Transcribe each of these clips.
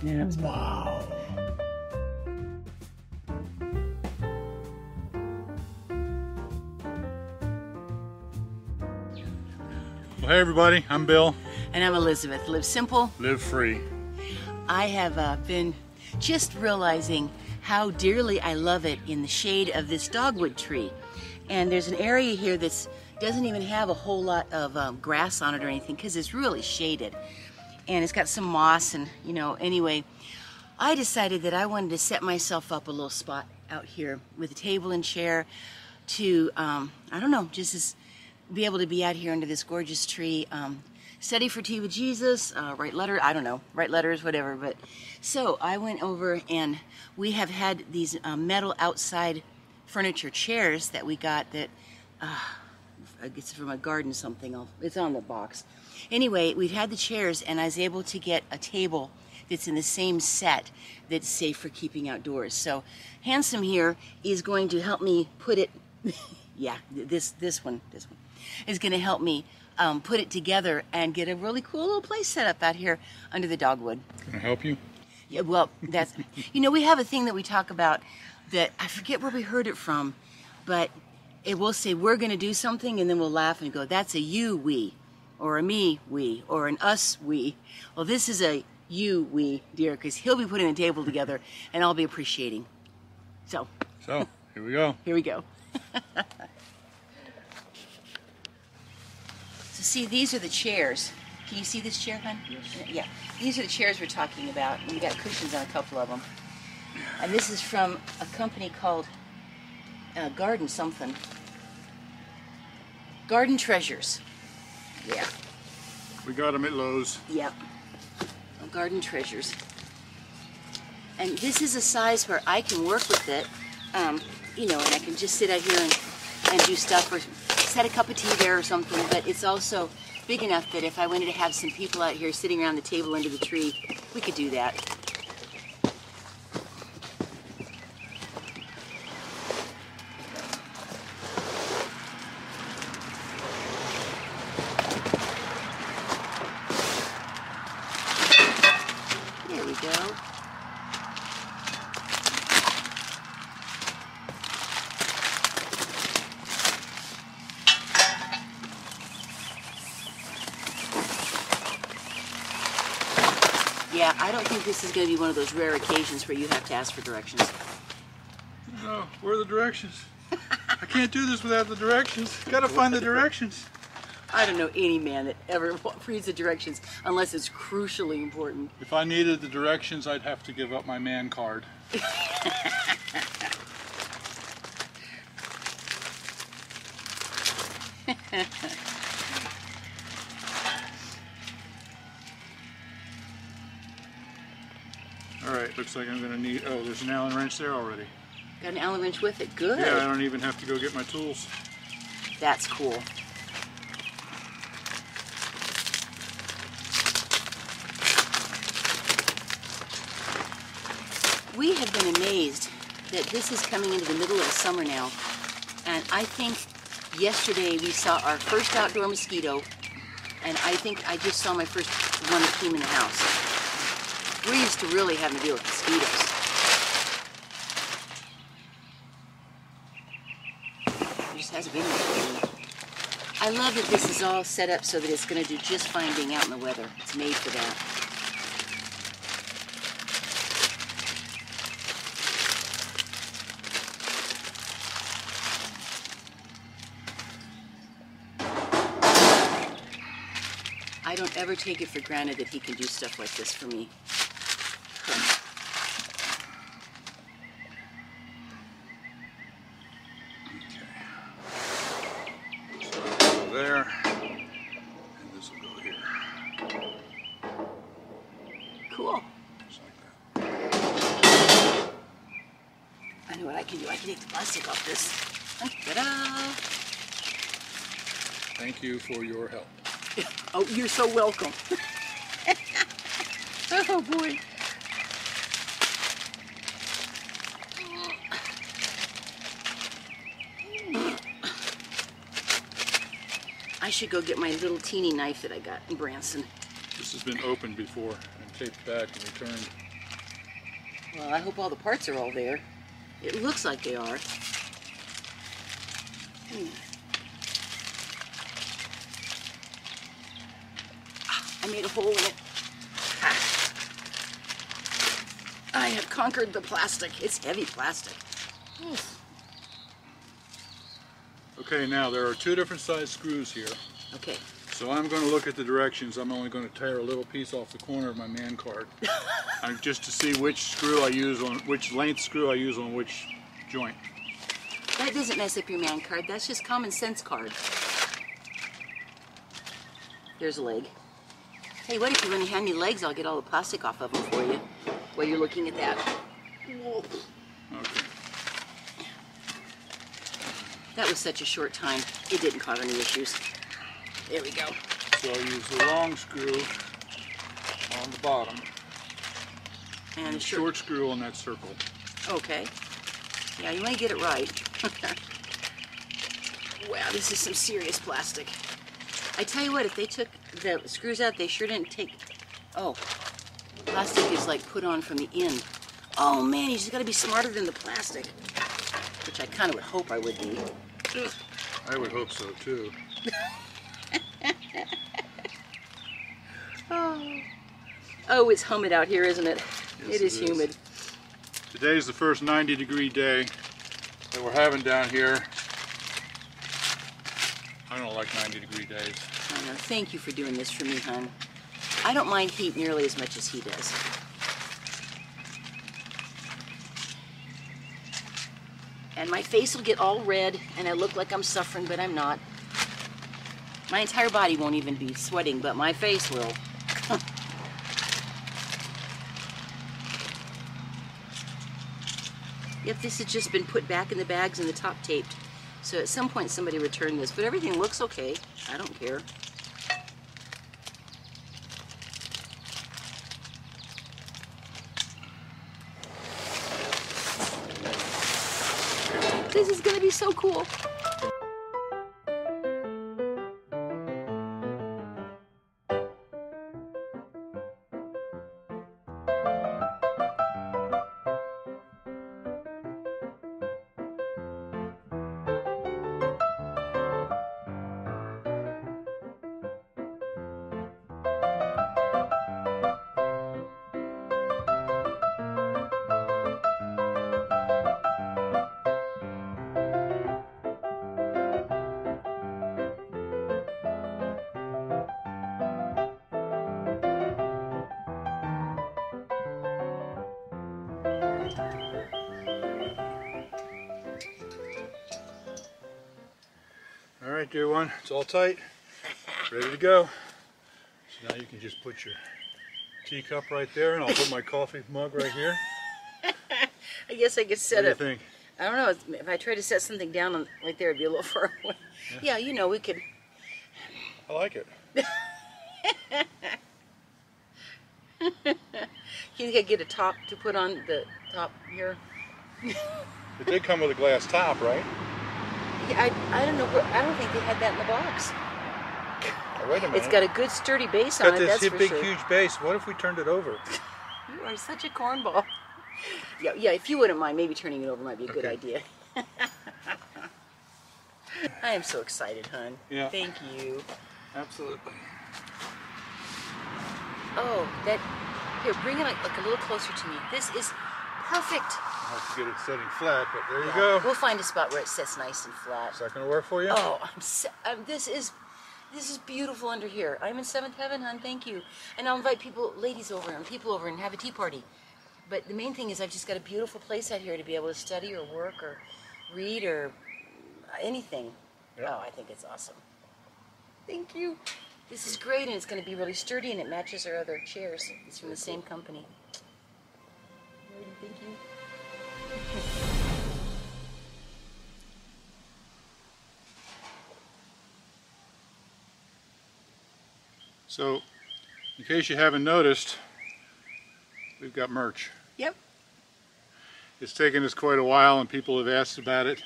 Yeah, wow. Well, hey everybody, I'm Bill. And I'm Elizabeth. Live simple, Live free. I have been just realizing how dearly I love it in the shade of this dogwood tree. And there's an area here that doesn't even have a whole lot of grass on it or anything because it's really shaded. And it's got some moss and, you know, anyway, I decided that I wanted to set myself up a little spot out here with a table and chair to, I don't know, just be able to be out here under this gorgeous tree, study for tea with Jesus, write letters, whatever. But so I went over and we have had these metal outside furniture chairs that we got that, it's from a garden something, it's on the box. Anyway, we've had the chairs and I was able to get a table that's in the same set that's safe for keeping outdoors. So Handsome here is going to help me put it, yeah, this one is going to help me put it together and get a really cool little place set up out here under the dogwood. Can I help you? Yeah, well, that's, you know, we have a thing that we talk about that I forget where we heard it from, but it will say we're going to do something and then we'll laugh and go, that's a you, we, or a me, we, or an us, we. Well, this is a you, we, dear, because he'll be putting the table together and I'll be appreciating. So here we go. Here we go. So see, these are the chairs. Can you see this chair, hon? Yes. Yeah. These are the chairs we're talking about. We got cushions on a couple of them. And this is from a company called Garden something. Garden Treasures. Yeah. We got them at Lowe's. Yep. Garden Treasures. And this is a size where I can work with it, you know, and I can just sit out here and do stuff or set a cup of tea there or something, but it's also big enough that if I wanted to have some people out here sitting around the table under the tree, we could do that. There we go. Yeah, I don't think this is going to be one of those rare occasions where you have to ask for directions. No, where are the directions? I can't do this without the directions. Gotta find the directions. I don't know any man that ever reads the directions unless it's crucially important. If I needed the directions, I'd have to give up my man card. Alright, looks like I'm going to need, oh, there's an Allen wrench there already. Got an Allen wrench with it, good. Yeah, I don't even have to go get my tools. That's cool. We have been amazed that this is coming into the middle of the summer now, and I think yesterday we saw our first outdoor mosquito, and I think I just saw my first one that came in the house. We're used to really having to deal with mosquitoes. There just hasn't been much. I love that this is all set up so that it's going to do just fine being out in the weather. It's made for that. I don't ever take it for granted that he can do stuff like this for me. There, and this will go here. Cool. Just like that. I know what I can do. I can take the plastic off this. Ta-da! Thank you for your help. Oh, you're so welcome. Oh boy. I should go get my little teeny knife that I got in Branson. This has been opened before and taped back and returned. Well, I hope all the parts are all there. It looks like they are. I made a hole in it. I have conquered the plastic. It's heavy plastic. Okay, now there are 2 different size screws here. Okay. So I'm going to look at the directions. I'm only going to tear a little piece off the corner of my man card. Just to see which screw I use on, which length screw I use on which joint. That doesn't mess up your man card. That's just common sense card. There's a leg. Hey, what if you want to hand me legs? I'll get all the plastic off of them for you while you're looking at that. Whoa. Okay. That was such a short time. It didn't cause any issues. There we go. So I'll use the long screw on the bottom And the short screw on that circle. Okay. Yeah, you want to get it right. Wow, this is some serious plastic. I tell you what, if they took the screws out, they sure didn't take... Oh, plastic is like put on from the end. Oh man, you just got to be smarter than the plastic. Which I kind of would hope I would be. I would hope so too. Oh, it's humid out here, isn't it? Yes, it is humid. Today's the first 90-degree day that we're having down here. I don't like 90-degree days. I know. Thank you for doing this for me, hon. I don't mind heat nearly as much as he does. And my face will get all red, and I look like I'm suffering, but I'm not. My entire body won't even be sweating, but my face will. Yep, this has just been put back in the bags and the top taped. So at some point somebody returned this, but everything looks okay. I don't care. This is gonna be so cool. All right, dear one, it's all tight, ready to go. So now you can just put your teacup right there, and I'll put my coffee mug right here. I guess I could set What it. do you think? I don't know, if I try to set something down on, right there, it'd be a little far away. Yeah, you know, we could. I like it. You think I get a top to put on the top here? It did come with a glass top, right? Yeah, I don't know. I don't think they had that in the box. Oh, wait a minute. It's got a good sturdy base It's on got it. this That's for big, sure. huge base. What if we turned it over? You are such a cornball. Yeah. If you wouldn't mind, maybe turning it over might be a good idea. I am so excited, hon. Yeah. Thank you. Absolutely. Oh, that. Here, bring it like a little closer to me. This is perfect. I'll have to get it setting flat, but there you Yeah, go. we'll find a spot where it sits nice and flat. Is that going to work for you? Oh, this is beautiful under here. I'm in seventh heaven, hon. Thank you. And I'll invite ladies over and people over and have a tea party. But the main thing is I've just got a beautiful place out here to be able to study or work or read or anything. Yep. Oh, I think it's awesome. Thank you. This is great, and it's going to be really sturdy, and it matches our other chairs. It's from the same company. Thank you. So, in case you haven't noticed, we've got merch. Yep. It's taken us quite a while, and people have asked about it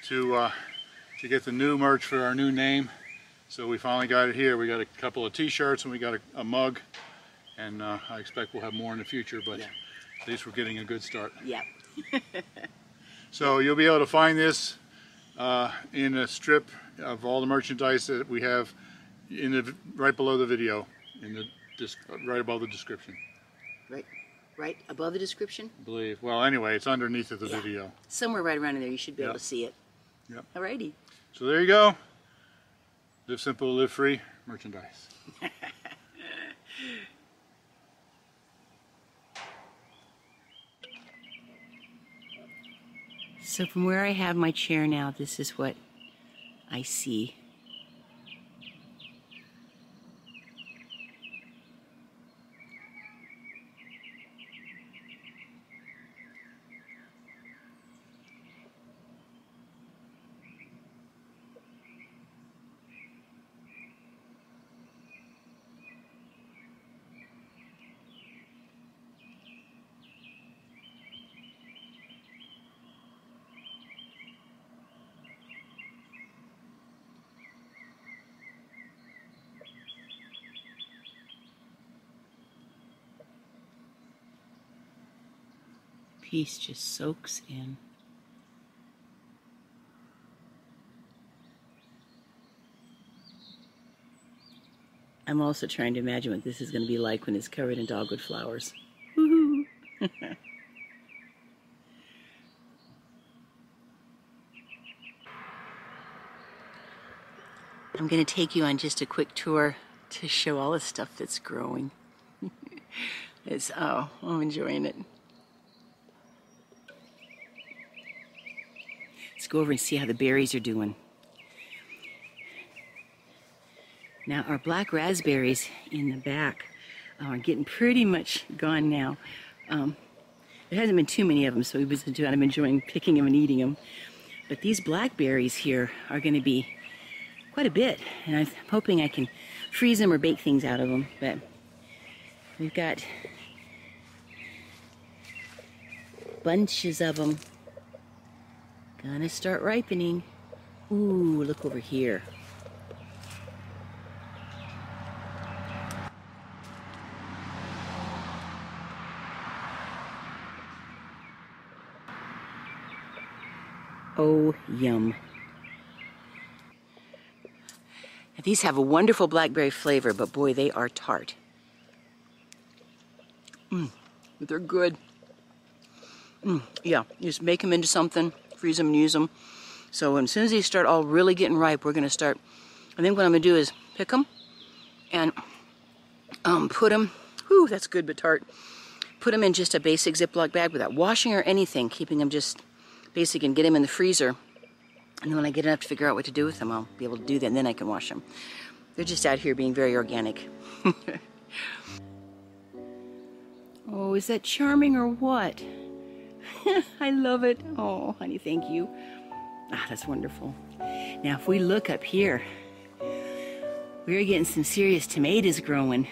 to get the new merch for our new name. So we finally got it here. We got a couple of t-shirts and we got a mug, and I expect we'll have more in the future. But At least we're getting a good start. Yep. So you'll be able to find this in a strip of all the merchandise that we have in the right below the video, in the right above the description. Right above the description? I believe. Well, anyway, it's underneath of the video. Somewhere right around in there, you should be able to see it. Yep. Alrighty. So there you go. Live simple, live free merchandise. So from where I have my chair now, this is what I see. Peace just soaks in. I'm also trying to imagine what this is going to be like when it's covered in dogwood flowers. Woohoo! I'm going to take you on just a quick tour to show all the stuff that's growing. I'm enjoying it. Let's go over and see how the berries are doing. Now our black raspberries in the back are getting pretty much gone now. There hasn't been too many of them, so we've been enjoying picking them and eating them. But these blackberries here are going to be quite a bit, and I'm hoping I can freeze them or bake things out of them. But we've got bunches of them. Gonna start ripening. Ooh, look over here. Oh, yum. Now, these have a wonderful blackberry flavor, but boy, they are tart. But they're good. Yeah, you just make them into something, freeze them and use them. So as soon as they start all really getting ripe, we're going to start. I think what I'm going to do is pick them and put them, whew, that's good but tart. Put them in just a basic Ziploc bag without washing or anything, keeping them just basic, and get them in the freezer. And then when I get enough to figure out what to do with them, I'll be able to do that, and then I can wash them. They're just out here being very organic. Oh, is that charming or what? I love it. Oh, honey, thank you. Ah, that's wonderful. Now, if we look up here, we're getting some serious tomatoes growing.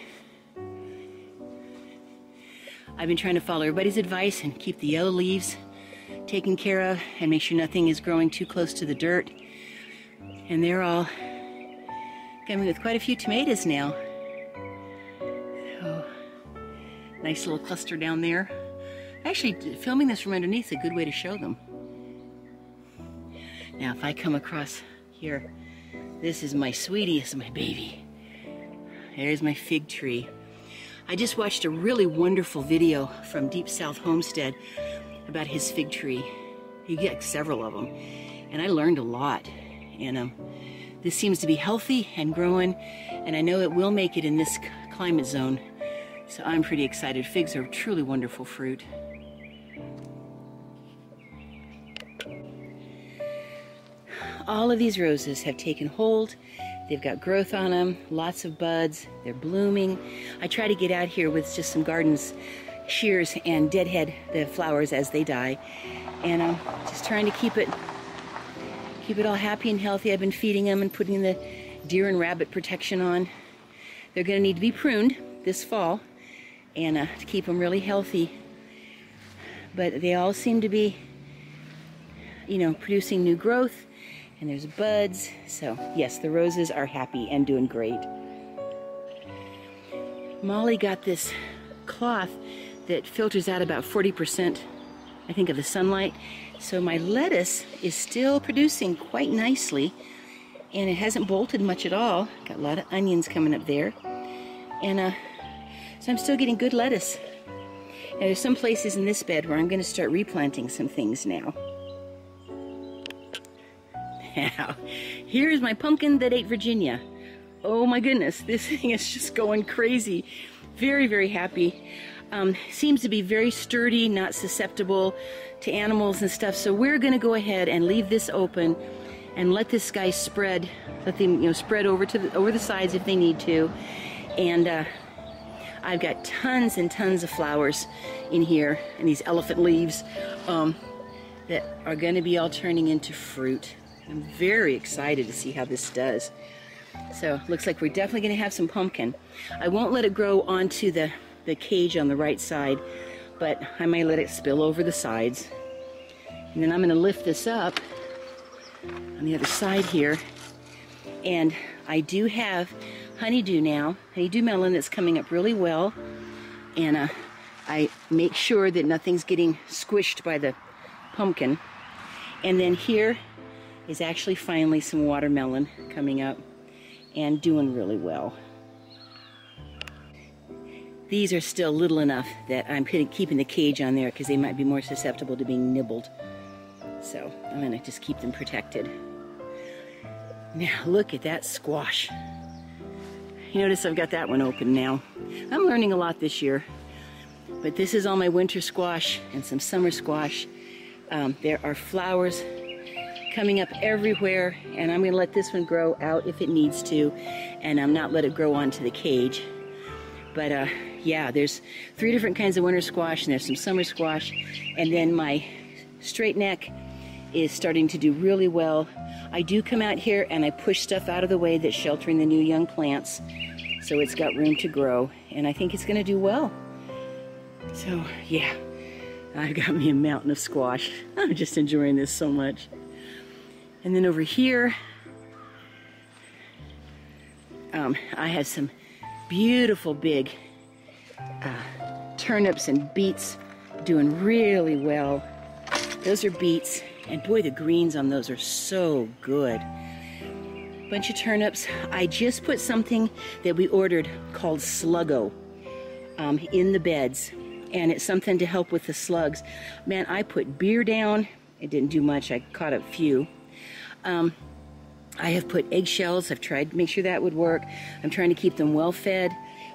I've been trying to follow everybody's advice and keep the yellow leaves taken care of and make sure nothing is growing too close to the dirt. And they're all coming with quite a few tomatoes now. Oh, nice little cluster down there. Actually, filming this from underneath is a good way to show them. Now, if I come across here, this is my sweetie, this is my baby. There's my fig tree. I just watched a really wonderful video from Deep South Homestead about his fig tree. He gets several of them, and I learned a lot. And this seems to be healthy and growing, and I know it will make it in this climate zone. So I'm pretty excited. Figs are truly wonderful fruit. All of these roses have taken hold. They've got growth on them, lots of buds, they're blooming. I try to get out here with just some garden shears and deadhead the flowers as they die. And I'm just trying to keep it all happy and healthy. I've been feeding them and putting the deer and rabbit protection on. They're gonna need to be pruned this fall and to keep them really healthy. But they all seem to be, you know, producing new growth. And there's buds, so yes, the roses are happy and doing great. Molly got this cloth that filters out about 40%, I think, of the sunlight. So my lettuce is still producing quite nicely, and it hasn't bolted much at all. Got a lot of onions coming up there. And so I'm still getting good lettuce. Now there's some places in this bed where I'm going to start replanting some things now. Now, here's my pumpkin that ate Virginia. Oh my goodness, this thing is just going crazy. Very, very happy. Seems to be very sturdy, not susceptible to animals and stuff. So we're going to go ahead and leave this open and let this guy spread. Let them, spread over to over the sides if they need to. And I've got tons and tons of flowers in here, and these elephant leaves that are going to be all turning into fruit. I'm very excited to see how this does. So looks like we're definitely going to have some pumpkin. I won't let it grow onto the cage on the right side, but I might let it spill over the sides. And then I'm going to lift this up on the other side here. And I do have honeydew now, honeydew melon that's coming up really well. And I make sure that nothing's getting squished by the pumpkin. And then here is actually finally some watermelon coming up and doing really well. These are still little enough that I'm keeping the cage on there because they might be more susceptible to being nibbled. So I'm going to just keep them protected. Now look at that squash. You notice I've got that one open now. I'm learning a lot this year. But this is all my winter squash and some summer squash. There are flowers coming up everywhere, and I'm going to let this one grow out if it needs to, and not let it grow onto the cage. But yeah, there's 3 different kinds of winter squash, and there's some summer squash, and then my straight neck is starting to do really well. I do come out here and I push stuff out of the way that's sheltering the new young plants, so it's got room to grow, and I think it's going to do well. So yeah, I've got me a mountain of squash. I'm just enjoying this so much. And then over here, I have some beautiful big turnips and beets doing really well. Those are beets, and boy, the greens on those are so good. Bunch of turnips. I just put something that we ordered called Sluggo in the beds, and it's something to help with the slugs. Man, I put beer down. It didn't do much. I caught a few. I have put eggshells. I've tried to make sure that would work. I'm trying to keep them well fed,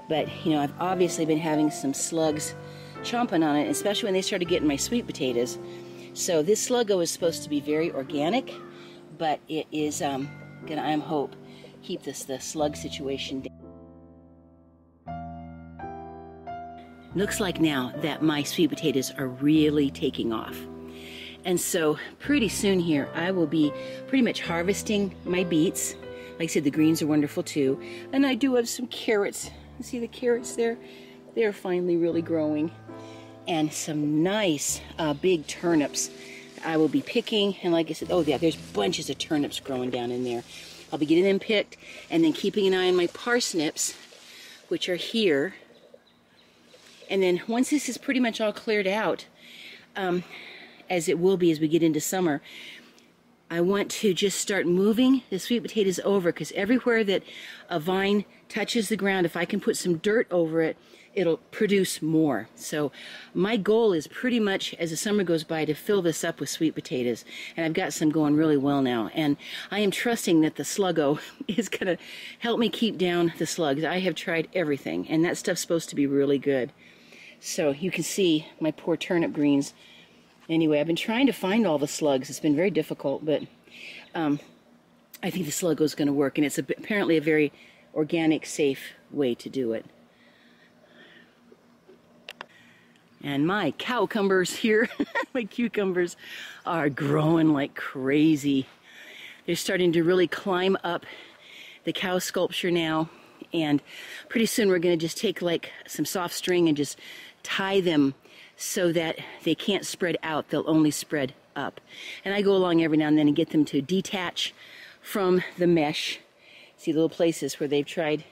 but I've obviously been having some slugs chomping on it, especially when they started getting my sweet potatoes. So this Sluggo is supposed to be very organic, but it is gonna, I hope, keep the slug situation down. Looks like now that my sweet potatoes are really taking off. And so pretty soon here, I will be pretty much harvesting my beets. Like I said, the greens are wonderful too. And I do have some carrots. You see the carrots there? They're finally really growing. And some nice big turnips I will be picking. And like I said, oh yeah, there's bunches of turnips growing down in there. I'll be getting them picked and then keeping an eye on my parsnips, which are here. And then once this is pretty much all cleared out, as it will be as we get into summer, I want to just start moving the sweet potatoes over, because everywhere that a vine touches the ground, if I can put some dirt over it, it'll produce more. So my goal is pretty much, as the summer goes by, to fill this up with sweet potatoes. And I've got some going really well now. And I am trusting that the Sluggo is going to help me keep down the slugs. I have tried everything, and that stuff's supposed to be really good. So you can see my poor turnip greens. Anyway, I've been trying to find all the slugs. It's been very difficult, but I think the Sluggo is going to work, and it's apparently a very organic, safe way to do it. And my cowcumbers here, my cucumbers, are growing like crazy. They're starting to really climb up the cow sculpture now, and pretty soon we're going to just take like some soft string and just tie them so that they can't spread out, they'll only spread up. And I go along every now and then and get them to detach from the mesh. See the little places where they've tried,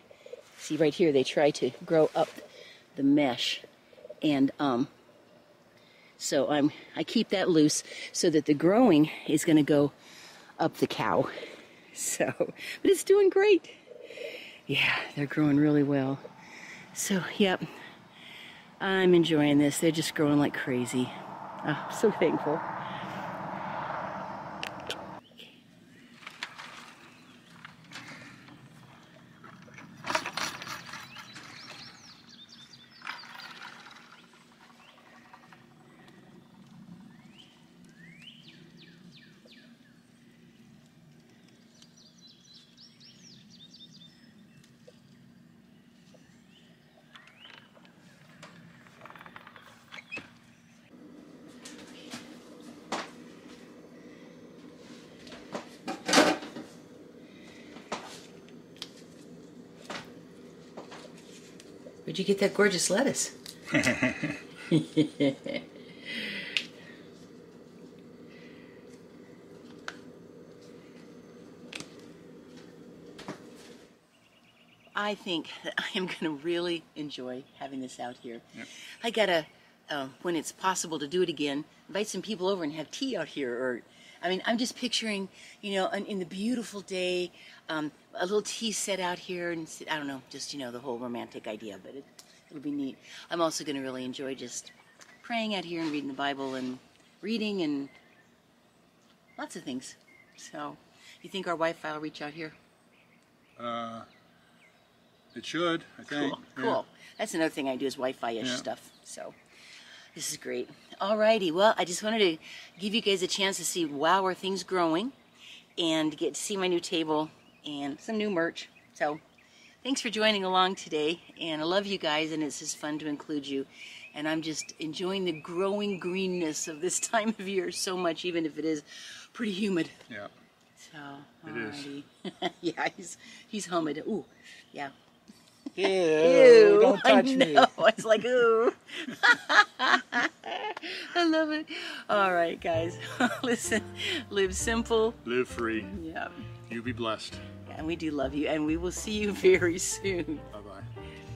see right here, they try to grow up the mesh. And so I keep that loose so that the growing is going to go up the cow. So, but it's doing great. Yeah, they're growing really well. So, yep, I'm enjoying this. They're just growing like crazy. Oh, I'm so thankful. Where'd you get that gorgeous lettuce? I think that I am going to really enjoy having this out here. Yep. I gotta, when it's possible to do it again, invite some people over and have tea out here. Or, I mean, I'm just picturing, you know, in the beautiful day, a little tea set out here, and I don't know, just, you know, the whole romantic idea. But it'll be neat. I'm also going to really enjoy just praying out here and reading the Bible and reading and lots of things. So, you think our Wi-Fi will reach out here? It should, I think. Cool, cool. Yeah. That's another thing I do is Wi-Fi-ish Yeah. stuff. So this is great. Alrighty, well, I just wanted to give you guys a chance to see, wow, are things growing, and get to see my new table and some new merch. So thanks for joining along today, and I love you guys, and it's just fun to include you. And I'm just enjoying the growing greenness of this time of year so much, even if it is pretty humid. Yeah. So, It is. alrighty. Yeah, he's humid. Ooh, yeah. Ew, Ew, don't touch I me. know. It's like, ooh. I love it. All right, guys. Listen, live simple. Live free. Yeah. You be blessed. And we do love you, and we will see you very soon. Bye-bye.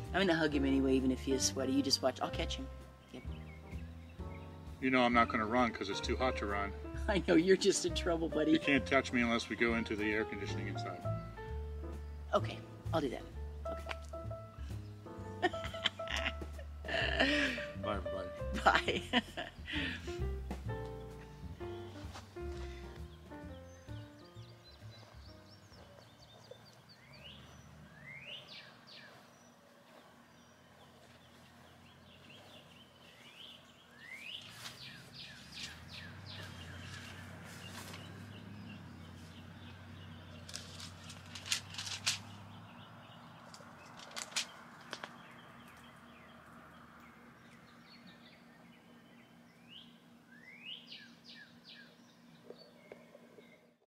I'm going to hug him anyway, even if he is sweaty. You just watch. I'll catch him. Yep. You know I'm not going to run because it's too hot to run. I know, you're just in trouble, You buddy. can't touch me unless we go into the air conditioning inside. Okay, I'll do that. Okay. Bye, everybody. Bye.